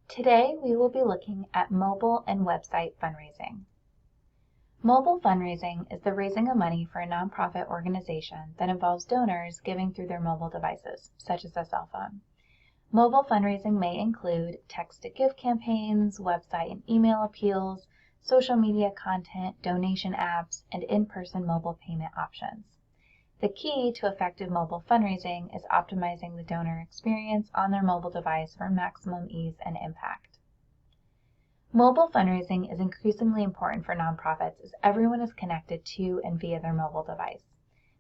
Today we will be looking at mobile and website fundraising. Mobile fundraising is the raising of money for a nonprofit organization that involves donors giving through their mobile devices, such as a cell phone. Mobile fundraising may include text-to-give campaigns, website and email appeals, social media content, donation apps, and in-person mobile payment options. The key to effective mobile fundraising is optimizing the donor experience on their mobile device for maximum ease and impact. Mobile fundraising is increasingly important for nonprofits as everyone is connected to and via their mobile device.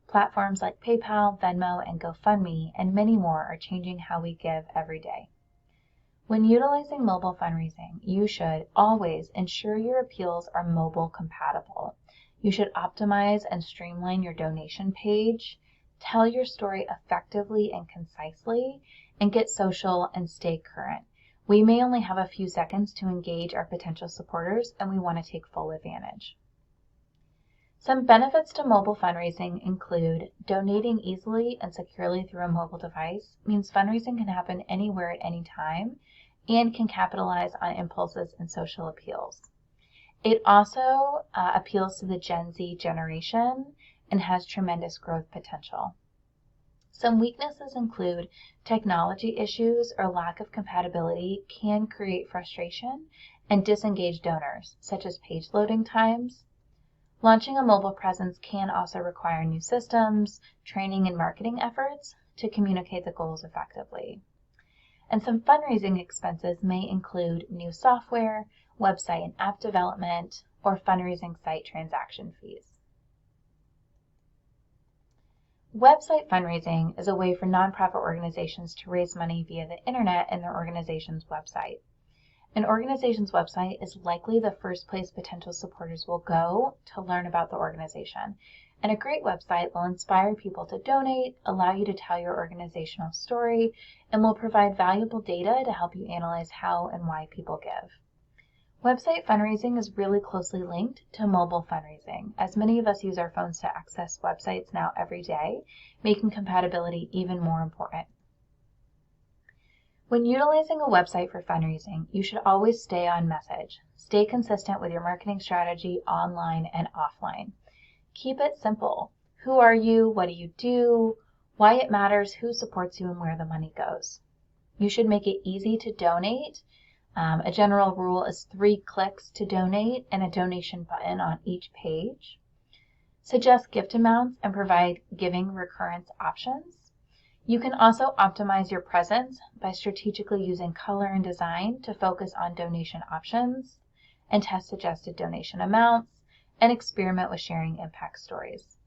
Platforms like PayPal, Venmo, and GoFundMe, and many more are changing how we give every day. When utilizing mobile fundraising, you should always ensure your appeals are mobile compatible. You should optimize and streamline your donation page, tell your story effectively and concisely, and get social and stay current. We may only have a few seconds to engage our potential supporters, and we want to take full advantage. Some benefits to mobile fundraising include donating easily and securely through a mobile device means fundraising can happen anywhere at any time and can capitalize on impulses and social appeals. It also appeals to the Gen Z generation and has tremendous growth potential. Some weaknesses include technology issues or lack of compatibility can create frustration and disengage donors, such as page loading times. Launching a mobile presence can also require new systems, training, and marketing efforts to communicate the goals effectively. And some fundraising expenses may include new software, website and app development, or fundraising site transaction fees. Website fundraising is a way for nonprofit organizations to raise money via the internet in their organization's website. An organization's website is likely the first place potential supporters will go to learn about the organization. And a great website will inspire people to donate, allow you to tell your organizational story, and will provide valuable data to help you analyze how and why people give. Website fundraising is really closely linked to mobile fundraising, as many of us use our phones to access websites now every day, making compatibility even more important. When utilizing a website for fundraising, you should always stay on message. Stay consistent with your marketing strategy online and offline. Keep it simple. Who are you? What do you do? Why it matters, who supports you, and where the money goes. You should make it easy to donate. A general rule is 3 clicks to donate and a donation button on each page. Suggest gift amounts and provide giving recurrence options. You can also optimize your presence by strategically using color and design to focus on donation options and test suggested donation amounts and experiment with sharing impact stories.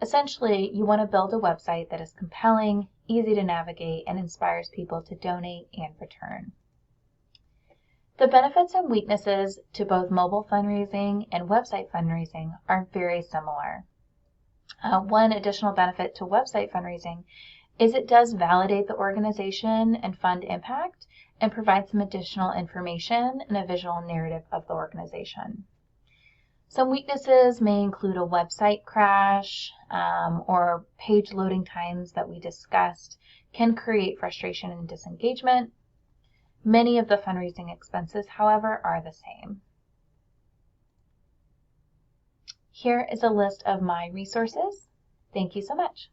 Essentially, you want to build a website that is compelling, easy to navigate, and inspires people to donate and return. The benefits and weaknesses to both mobile fundraising and website fundraising are very similar. One additional benefit to website fundraising is it does validate the organization and fund impact and provide some additional information and a visual narrative of the organization. Some weaknesses may include a website crash or page loading times that we discussed can create frustration and disengagement. Many of the fundraising expenses, however, are the same. Here is a list of my resources. Thank you so much.